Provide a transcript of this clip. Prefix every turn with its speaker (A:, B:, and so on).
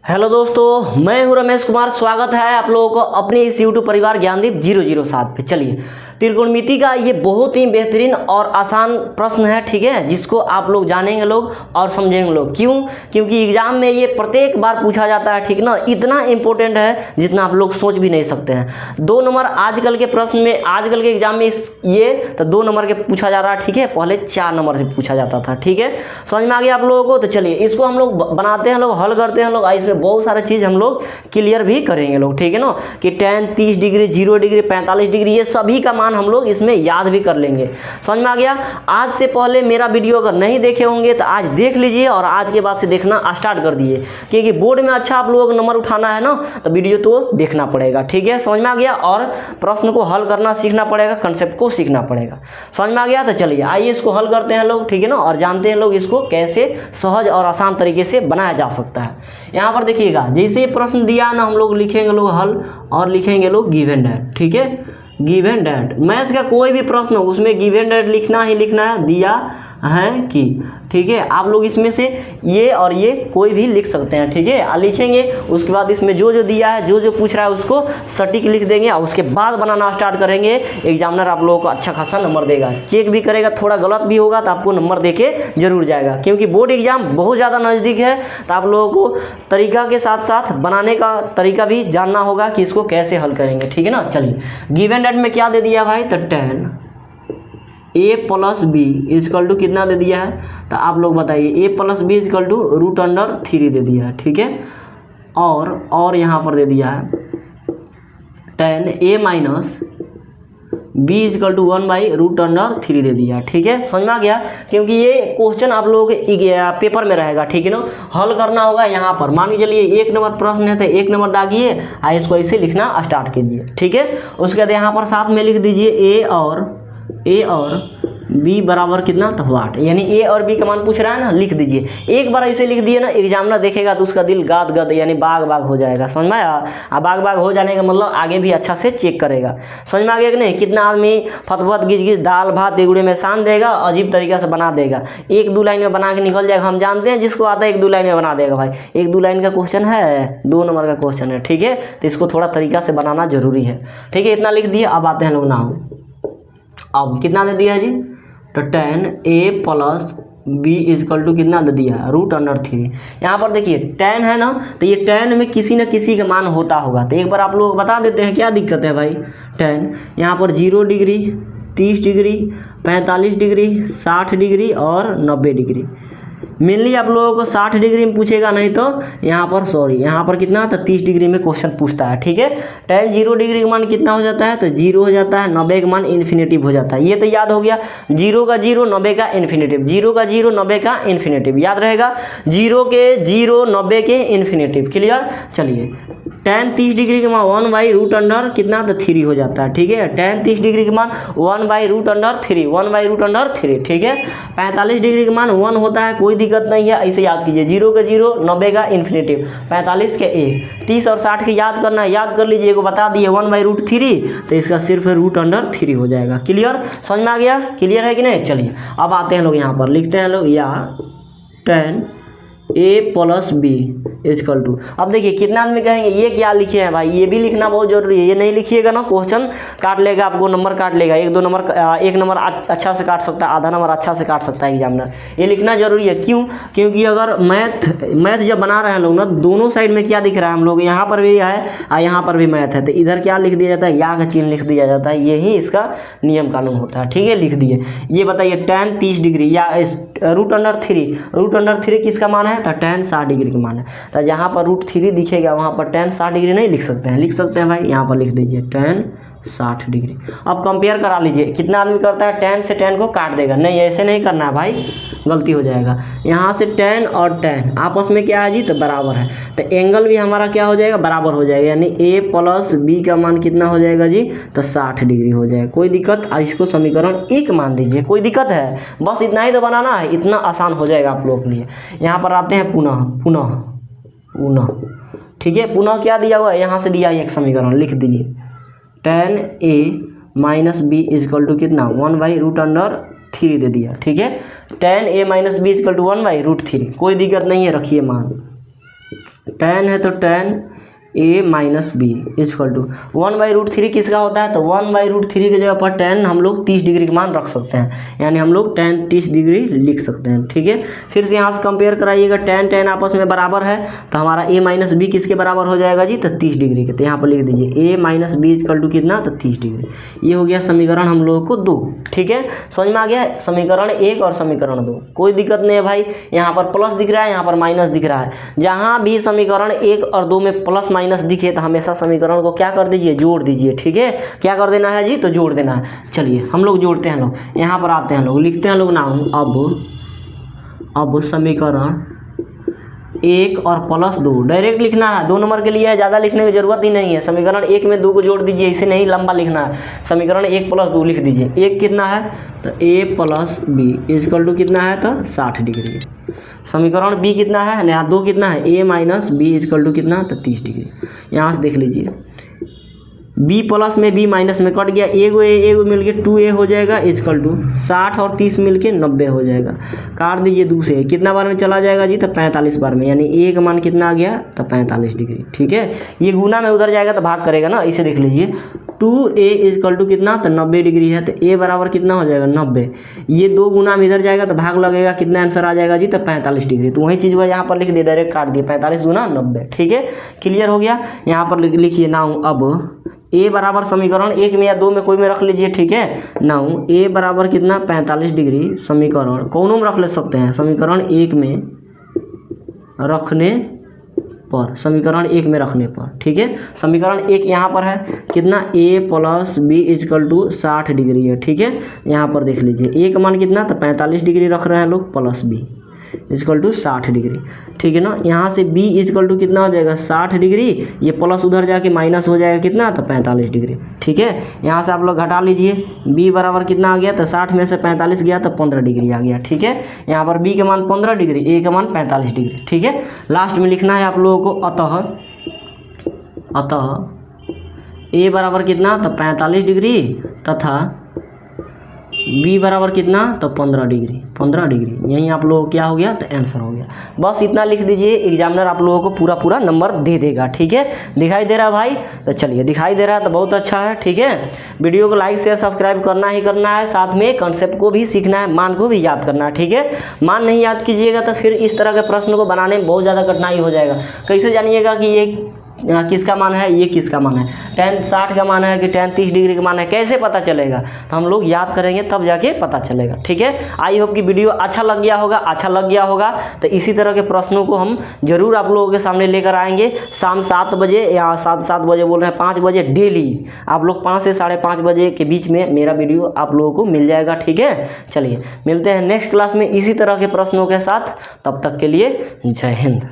A: Hello दोस्तों, मैं हूं रमेश कुमार। स्वागत है आप लोगों को अपने इस यूट्यूब परिवार ज्ञानदीप 007 पे। चलिए, त्रिकोणमिति का ये बहुत ही बेहतरीन और आसान प्रश्न है, ठीक है, जिसको आप लोग जानेंगे लोग और समझेंगे लोग। क्यों? क्योंकि एग्जाम में ये प्रत्येक बार पूछा जाता है, ठीक ना। इतना इंपॉर्टेंट है जितना आप लोग सोच भी नहीं सकते हैं। 2 नंबर आजकल के प्रश्न में, आजकल के एग्जाम में ये तो 2 नंबर के पूछा जा रहा है, ठीक है। पहले 4 नंबर से पूछा जाता था, ठीक है। समझ में आ गया आप लोगों को? तो चलिए इसको हम लोग बनाते हैं, लोग हल करते हैं लोग। इसमें बहुत सारे चीज़ हम लोग क्लियर भी करेंगे लोग, ठीक है ना। कि tan 30 डिग्री, 0 डिग्री, 45 डिग्री, ये सभी का मान हम लोग इसमें याद भी कर लेंगे। समझ में आ गया? आज से पहले मेरा वीडियो अगर नहीं देखे होंगे तो आज देख लीजिए और आज के बाद से देखना स्टार्ट कर दिए, क्योंकि बोर्ड में अच्छा आप लोगों को नंबर उठाना है ना, तो वीडियो तो देखना पड़ेगा, ठीक है। समझ में आ गया? और प्रश्न को हल करना सीखना पड़ेगा, कंसेप्ट को सीखना पड़ेगा। समझ में आ गया? तो चलिए आइए इसको हल करते हैं लोग, ठीक है ना, और जानते हैं लोग इसको कैसे सहज और आसान तरीके से बनाया जा सकता है। यहाँ पर देखिएगा, जैसे ही प्रश्न दिया ना, हम लोग लिखेंगे लोग हल और लिखेंगे लोग गिवन डेट, ठीक है। गिवन डेट, मैथ का कोई भी प्रश्न हो उसमें गिवन डेट लिखना ही लिखना है, दिया है कि, ठीक है। आप लोग इसमें से ये और ये कोई भी लिख सकते हैं, ठीक है। लिखेंगे, उसके बाद इसमें जो जो दिया है, जो जो पूछ रहा है उसको सटीक लिख देंगे और उसके बाद बनाना स्टार्ट करेंगे। एग्जामिनर आप लोगों को अच्छा खासा नंबर देगा, चेक भी करेगा। थोड़ा गलत भी होगा तो आपको नंबर दे के जरूर जाएगा, क्योंकि बोर्ड एग्जाम बहुत ज़्यादा नज़दीक है। तो आप लोगों को तरीका के साथ साथ बनाने का तरीका भी जानना होगा कि इसको कैसे हल करेंगे, ठीक है ना। चलिए, गिवन डेट में क्या दे दिया भाई? तो tan a plus b is equal to कितना दे दिया है? तो आप लोग बताइए। a plus b is equal to √3 दे दिया है, ठीक है। और यहाँ पर दे दिया है tan a minus b is equal to 1/√3 दे दिया, ठीक है। समझ में आ गया? क्योंकि ये क्वेश्चन आप लोगों के पेपर में रहेगा, ठीक है ना। हल करना होगा यहाँ पर। मान के चलिए 1 नंबर प्रश्न है तो 1 नंबर दागिए, इसको ऐसे लिखना स्टार्ट कीजिए, ठीक है। उसके बाद यहाँ पर साथ में लिख दीजिए ए और बी बराबर कितना, तो वाट, यानी ए और बी का मान पूछ रहा है ना, लिख दीजिए। एक बार ऐसे लिख दिए ना, एग्जामिनर देखेगा तो उसका दिल गाद गाद यानी बाग बाग हो जाएगा। समझ में आया? बाग बाग हो जाने का मतलब आगे भी अच्छा से चेक करेगा। समझ में आ गया कि नहीं? कितना आदमी फतफत गिज गिज दाल भात देगुड़े में सान देगा, अजीब तरीका से बना देगा, 1-2 लाइन में बना के निकल जाएगा। हम जानते हैं जिसको आता है 1-2 लाइन में बना देगा भाई। 1-2 लाइन का क्वेश्चन है, 2 नंबर का क्वेश्चन है, ठीक है। तो इसको थोड़ा तरीका से बनाना जरूरी है, ठीक है। इतना लिख दिए। अब आते हैं लोग नाउ। अब कितना दे दिया है जी? तो tan a plus b is equal to कितना दे दिया है? √3। यहाँ पर देखिए tan है ना, तो ये tan में किसी न किसी का मान होता होगा। तो एक बार आप लोग बता देते हैं, क्या दिक्कत है भाई। tan यहाँ पर 0 डिग्री, 30 डिग्री, 45 डिग्री, 60 डिग्री और 90 डिग्री। मेनली आप लोगों को 60 डिग्री में पूछेगा, नहीं तो यहाँ पर कितना, तो 30 डिग्री में क्वेश्चन पूछता है, ठीक है। tan 0 डिग्री का मान कितना हो जाता है? तो 0 हो जाता है। 90 का मान इन्फिनेटिव हो जाता है। ये तो याद हो गया, 0 का 0, 90 का इन्फिनेटिव, 0 का 0, 90 का इन्फिनेटिव, याद रहेगा। 0 के 0, 90 के इन्फिनेटिव, क्लियर। चलिए, tan 30 डिग्री का मान 1/√3 कितना, तो 3 हो जाता है, ठीक है। tan 30 डिग्री का मान 1/√3, ठीक है। 45 डिग्री का मान 1 होता है, कोई दिक्कत नहीं है, ऐसे याद कीजिए। 0 का 0, 90 का इन्फिनेटिव, 45 के 1, 30 और 60 की याद करना है, याद कर लीजिए। को बता दिए 1/√3, तो इसका सिर्फ √3 हो जाएगा, क्लियर। समझ में आ गया? क्लियर है कि नहीं? चलिए अब आते हैं लोग यहाँ पर, लिखते हैं लोग या tan a plus b is equal to. अब देखिए कितना आदमी कहेंगे ये क्या लिखे हैं भाई, ये भी लिखना बहुत जरूरी है। ये नहीं लिखिएगा ना, क्वेश्चन काट लेगा, आपको नंबर काट लेगा। 1-2 नंबर, 1 नंबर अच्छा से काट सकता है, आधा नंबर अच्छा से काट सकता है एग्जामिनर। ये लिखना जरूरी है। क्यों? क्योंकि अगर मैथ जब बना रहे हैं लोग ना, दोनों साइड में क्या दिख रहा है हम लोग, यहाँ पर भी है और यहाँ पर भी मैथ है, तो इधर क्या लिख दिया जाता है? या का चिन्ह लिख दिया जाता है। यही इसका नियम कानून होता है, ठीक है। लिख दिए। ये बताइए tan 30 डिग्री या √3 किसका मान है? तो tan 60 डिग्री का मान है। तो जहाँ पर √3 दिखेगा वहाँ पर tan 60 डिग्री नहीं लिख सकते हैं? लिख सकते हैं भाई, यहाँ पर लिख दीजिए tan 60 डिग्री। अब कंपेयर करा लीजिए। कितना आदमी करता है tan से tan को काट देगा, नहीं ऐसे नहीं करना है भाई, गलती हो जाएगा। यहाँ से tan और tan आपस में क्या है जी? तो बराबर है। तो एंगल भी हमारा क्या हो जाएगा? बराबर हो जाएगा, यानी a प्लस बी का मान कितना हो जाएगा जी? तो 60 डिग्री हो जाएगा। कोई दिक्कत? इसको समीकरण 1 मान दीजिए, कोई दिक्कत है? बस इतना ही तो बनाना है, इतना आसान हो जाएगा आप लोगों के लिए। यहाँ पर आते हैं पुनः, ठीक है। पुनः क्या दिया हुआ है? यहाँ से दिया है एक समीकरण, लिख दीजिए। tan a minus b is equal to कितना? 1/√3 दे दिया, ठीक है। tan a minus b is equal to 1/√3, कोई दिक्कत नहीं है, रखिए मान। tan है तो tan a minus b is equal to 1/√3 किसका होता है, तो 1/√3 की जगह पर tan हम लोग 30 डिग्री का मान रख सकते हैं, यानी हम लोग tan 30 डिग्री लिख सकते हैं। ठीक है, फिर से यहाँ से कंपेयर कराइएगा, tan आपस में बराबर है तो हमारा a माइनस बी किसके बराबर हो जाएगा जी, तो 30 डिग्री के। तो यहाँ पर लिख दीजिए a minus b is equal to कितना, तो 30 डिग्री। ये हो गया समीकरण हम लोगों को 2। ठीक है, समझ में आ गया समीकरण 1 और समीकरण 2। कोई दिक्कत नहीं है भाई, यहाँ पर प्लस दिख रहा है, यहाँ पर माइनस दिख रहा है। जहाँ भी समीकरण 1 और 2 में प्लस माइनस दिखे तो हमेशा समीकरण को क्या कर दीजिए, जोड़ दीजिए। ठीक है, क्या कर देना है जी, तो जोड़ देना है। चलिए हम लोग जोड़ते हैं, लोग यहाँ पर आते हैं, लोग लिखते हैं लोग नाम। अब समीकरण 1 और प्लस 2 डायरेक्ट लिखना है, 2 नंबर के लिए है, ज़्यादा लिखने की जरूरत ही नहीं है। समीकरण 1 में 2 को जोड़ दीजिए, इसे नहीं लंबा लिखना है। समीकरण 1 + 2 लिख दीजिए। 1 कितना है, तो a + b इजक्वल टू कितना है, तो 60 डिग्री। समीकरण b कितना है, यहाँ 2 कितना है, a minus b is equal to कितना, तो 30 डिग्री। यहाँ से देख लीजिए, b प्लस में b माइनस में कट गया, एगो मिल के 2a हो जाएगा इजक्वल टू 60 और 30 मिल के 90 हो जाएगा। काट दीजिए 2 से, कितना बार में चला जाएगा जी, तो 45 बार में, यानी a का मान कितना आ गया, तो 45 डिग्री। ठीक है, ये गुना में उधर जाएगा तो भाग करेगा ना, इसे देख लीजिए 2a इजक्वल टू कितना, तो 90 डिग्री है, तो a बराबर कितना हो जाएगा, 90। ये 2 गुना में इधर जाएगा तो भाग लगेगा, कितना आंसर आ जाएगा जी, तो 45 डिग्री। तो वही चीज़ वह यहाँ पर लिख दिए, डायरेक्ट काट दिए, 45 गुना 90। ठीक है, क्लियर हो गया। यहाँ पर लिखिए नाउ, अब a बराबर समीकरण 1 में या 2 में कोई में रख लीजिए। ठीक है, नाउ a बराबर कितना, 45 डिग्री। समीकरण कौनों में रख ले सकते हैं, समीकरण 1 में रखने पर, समीकरण 1 में रखने पर। ठीक है, समीकरण 1 यहाँ पर है कितना, a + b is equal to 60 degree है। ठीक है, यहाँ पर देख लीजिए a का मान कितना, तो 45 डिग्री रख रहे हैं लोग, plus b is equal to 60 degree. ठीक है ना, यहाँ से b इजक्वल टू कितना हो जाएगा, 60 डिग्री। ये प्लस उधर जाके माइनस हो जाएगा कितना, तो 45 डिग्री। ठीक है, यहाँ से आप लोग घटा लीजिए, b बराबर कितना आ गया, तो 60 में से 45 गया तो 15 डिग्री आ गया। ठीक है, यहाँ पर b का मान 15 डिग्री, a का मान 45 डिग्री। ठीक है, लास्ट में लिखना है आप लोगों को, अतः a बराबर कितना, तो 45 डिग्री तथा b बराबर कितना, तो 15 डिग्री। यहीं आप लोगों को क्या हो गया, तो आंसर हो गया। बस इतना लिख दीजिए, एग्जामिनर आप लोगों को पूरा नंबर दे देगा। ठीक है, दिखाई दे रहा है भाई, तो चलिए दिखाई दे रहा है तो बहुत अच्छा है। ठीक है, वीडियो को लाइक शेयर सब्सक्राइब करना ही करना है, साथ में कंसेप्ट को भी सीखना है, मान को भी याद करना है। ठीक है, मान नहीं याद कीजिएगा तो फिर इस तरह के प्रश्न को बनाने में बहुत ज़्यादा कठिनाई हो जाएगा। कैसे जानिएगा कि ये किसका मान है, ये किसका मान है, tan 60 का मान है कि tan 30 डिग्री का मान है, कैसे पता चलेगा, तो हम लोग याद करेंगे तब जाके पता चलेगा। ठीक है, आई होप कि वीडियो अच्छा लग गया होगा। तो इसी तरह के प्रश्नों को हम जरूर आप लोगों के सामने लेकर आएंगे, शाम 7 बजे या 7 बजे बोल रहे हैं, 5 बजे डेली आप लोग 5 से 5:30 बजे के बीच में मेरा वीडियो आप लोगों को मिल जाएगा। ठीक है, चलिए मिलते हैं नेक्स्ट क्लास में इसी तरह के प्रश्नों के साथ, तब तक के लिए जय हिंद।